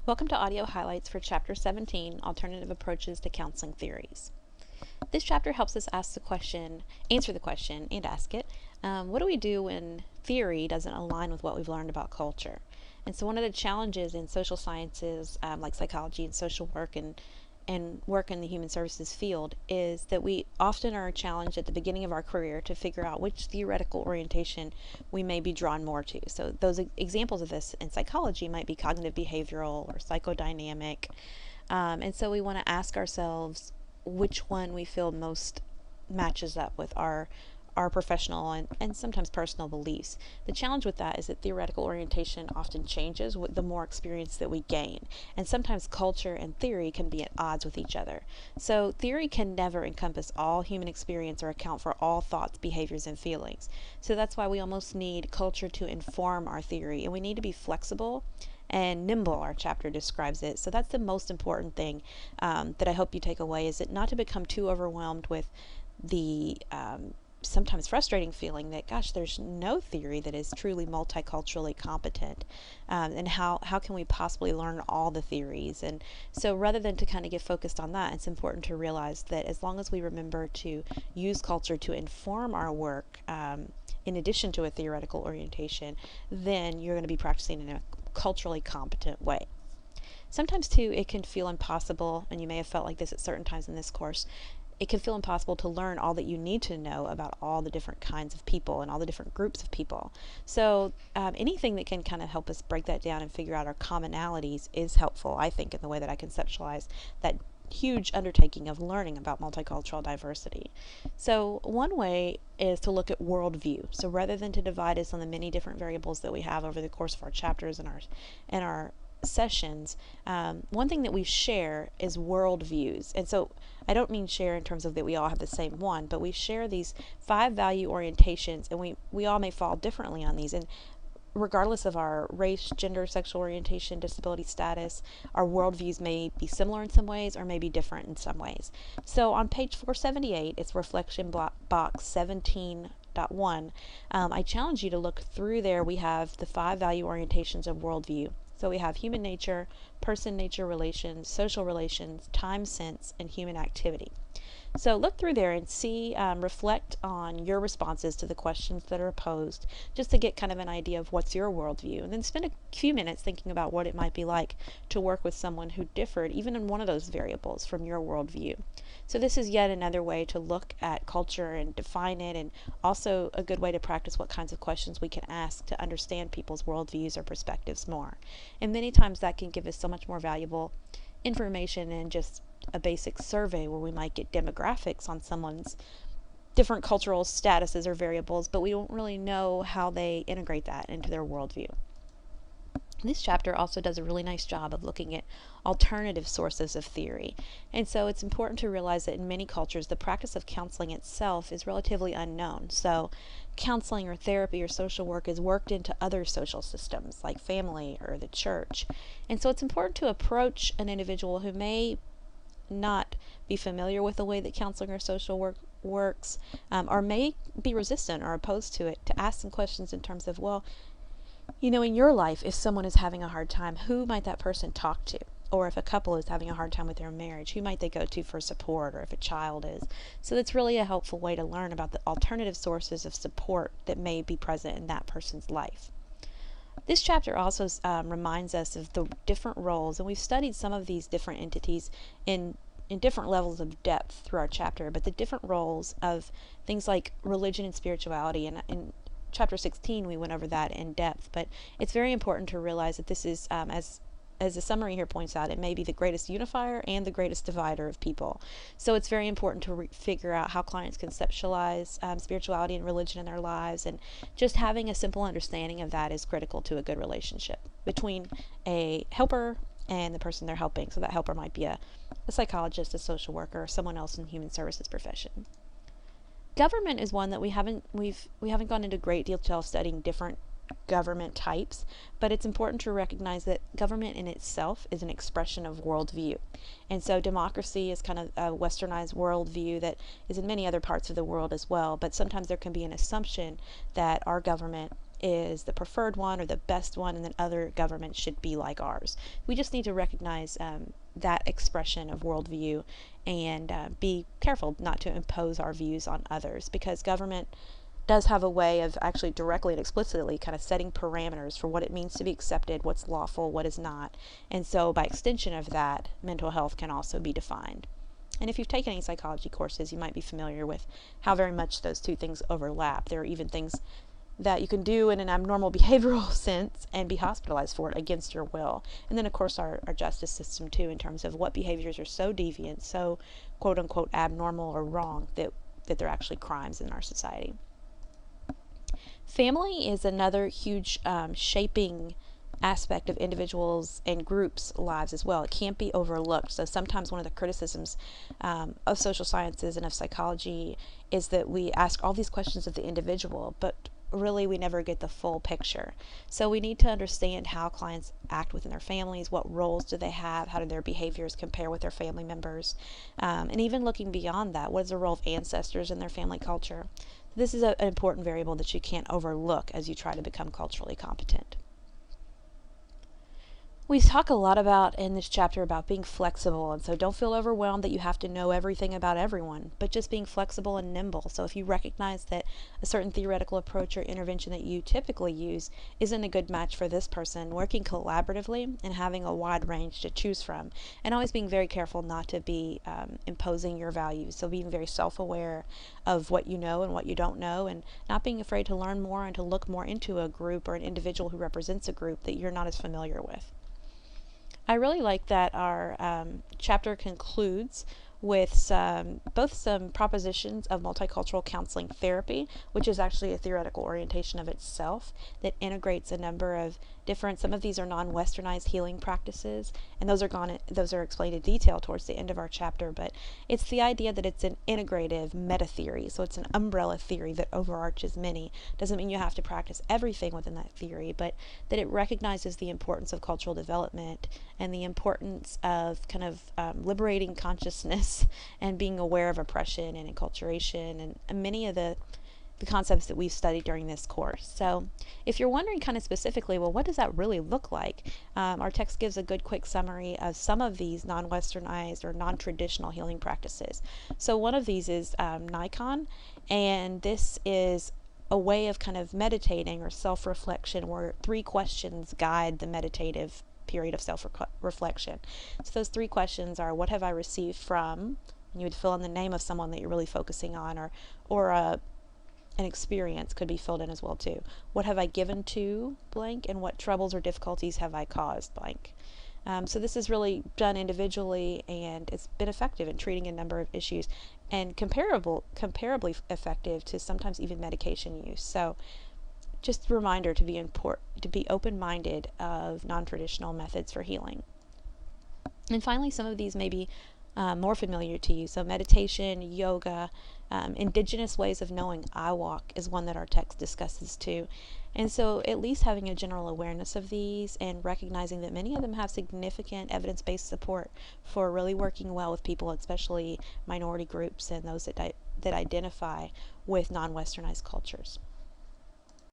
Welcome to audio highlights for Chapter 17, Alternative Approaches to Counseling Theories. This chapter helps us answer the question, and ask it, what do we do when theory doesn't align with what we've learned about culture? And so one of the challenges in social sciences, like psychology and social work and work in the human services field, is that we often are challenged at the beginning of our career to figure out which theoretical orientation we may be drawn more to. So those examples of this in psychology might be cognitive behavioral or psychodynamic. And so we want to ask ourselves which one we feel most matches up with our professional and sometimes personal beliefs. The challenge with that is that theoretical orientation often changes with the more experience that we gain, and sometimes culture and theory can be at odds with each other. So theory can never encompass all human experience or account for all thoughts, behaviors, and feelings. So that's why we almost need culture to inform our theory, and we need to be flexible and nimble, our chapter describes it. So that's the most important thing that I hope you take away, is that not to become too overwhelmed with the sometimes frustrating feeling that, gosh, there's no theory that is truly multiculturally competent, and how can we possibly learn all the theories? And so rather than to kind of get focused on that, it's important to realize that as long as we remember to use culture to inform our work, in addition to a theoretical orientation, then you're going to be practicing in a culturally competent way. Sometimes too, it can feel impossible, and you may have felt like this at certain times in this course, it can feel impossible to learn all that you need to know about all the different kinds of people and all the different groups of people. So anything that can kind of help us break that down and figure out our commonalities is helpful, I think, in the way that I conceptualize that huge undertaking of learning about multicultural diversity. So one way is to look at worldview. So rather than to divide us on the many different variables that we have over the course of our chapters and our sessions, one thing that we share is worldviews. And so I don't mean share in terms of that we all have the same one, but we share these 5 value orientations, and we all may fall differently on these. And regardless of our race, gender, sexual orientation, disability status, our worldviews may be similar in some ways or may be different in some ways. So on page 478, it's reflection box 17.1. I challenge you to look through there. We have the 5 value orientations of worldview. So we have human nature, person-nature relations, social relations, time sense, and human activity. So look through there and see, reflect on your responses to the questions that are posed, just to get kind of an idea of what's your worldview. And then spend a few minutes thinking about what it might be like to work with someone who differed, even in one of those variables, from your worldview. So this is yet another way to look at culture and define it, and also a good way to practice what kinds of questions we can ask to understand people's worldviews or perspectives more. And many times that can give us so much more valuable information than just a basic survey where we might get demographics on someone's different cultural statuses or variables, but we don't really know how they integrate that into their worldview. This chapter also does a really nice job of looking at alternative sources of theory. And so it's important to realize that in many cultures, the practice of counseling itself is relatively unknown. So counseling or therapy or social work is worked into other social systems like family or the church. And so it's important to approach an individual who may not be familiar with the way that counseling or social work works, or may be resistant or opposed to it, to ask some questions in terms of, well, in your life, if someone is having a hard time, who might that person talk to? Or if a couple is having a hard time with their marriage, who might they go to for support, or if a child is? So that's really a helpful way to learn about the alternative sources of support that may be present in that person's life. This chapter also reminds us of the different roles, and we've studied some of these different entities in different levels of depth through our chapter, but the different roles of things like religion and spirituality, and in Chapter 16 we went over that in depth, but it's very important to realize that this is, as the summary here points out, it may be the greatest unifier and the greatest divider of people. So it's very important to figure out how clients conceptualize spirituality and religion in their lives, and just having a simple understanding of that is critical to a good relationship between a helper and the person they're helping. So that helper might be a psychologist, a social worker, or someone else in the human services profession. Government is one that we haven't gone into great detail studying different government types, but it's important to recognize that government in itself is an expression of worldview. And so democracy is kind of a westernized worldview that is in many other parts of the world as well, but sometimes there can be an assumption that our government is the preferred one or the best one, and that other governments should be like ours. We just need to recognize that expression of worldview and be careful not to impose our views on others, because government does have a way of actually directly and explicitly kind of setting parameters for what it means to be accepted, what's lawful, what is not. And so by extension of that, mental health can also be defined. And if you've taken any psychology courses, you might be familiar with how very much those two things overlap. There are even things that you can do in an abnormal behavioral sense and be hospitalized for it against your will. And then, of course, our justice system, too, in terms of what behaviors are so deviant, so quote-unquote abnormal or wrong that they're actually crimes in our society. Family is another huge shaping aspect of individuals and groups' lives as well. It can't be overlooked. So sometimes one of the criticisms of social sciences and of psychology is that we ask all these questions of the individual, but really we never get the full picture. So we need to understand how clients act within their families, what roles do they have, how do their behaviors compare with their family members, and even looking beyond that, what is the role of ancestors in their family culture. This is an important variable that you can't overlook as you try to become culturally competent. We talk a lot about in this chapter about being flexible, and so don't feel overwhelmed that you have to know everything about everyone, but just being flexible and nimble. So if you recognize that a certain theoretical approach or intervention that you typically use isn't a good match for this person, working collaboratively and having a wide range to choose from, and always being very careful not to be imposing your values. So being very self-aware of what you know and what you don't know, and not being afraid to learn more and to look more into a group or an individual who represents a group that you're not as familiar with. I really like that our chapter concludes with both some propositions of multicultural counseling therapy, which is actually a theoretical orientation of itself that integrates a number of different, some of these are non-westernized healing practices, and those are explained in detail towards the end of our chapter, but it's the idea that it's an integrative meta theory, so it's an umbrella theory that overarches many. Doesn't mean you have to practice everything within that theory, but that it recognizes the importance of cultural development and the importance of kind of liberating consciousness and being aware of oppression and enculturation and many of the concepts that we've studied during this course. So if you're wondering kind of specifically, well, what does that really look like? Our text gives a good quick summary of some of these non-westernized or non-traditional healing practices. So one of these is Nikon, and this is a way of kind of meditating or self-reflection where 3 questions guide the meditative period of self-reflection. So those 3 questions are, what have I received from? And you would fill in the name of someone that you're really focusing on, or an experience could be filled in as well too. What have I given to blank, and what troubles or difficulties have I caused blank? So this is really done individually, and it's been effective in treating a number of issues, and comparably effective to sometimes even medication use. So just a reminder to be open-minded of non-traditional methods for healing. And finally, some of these may be more familiar to you. So meditation, yoga, indigenous ways of knowing IWalk is one that our text discusses too. And so at least having a general awareness of these and recognizing that many of them have significant evidence-based support for really working well with people, especially minority groups and those that identify with non-westernized cultures.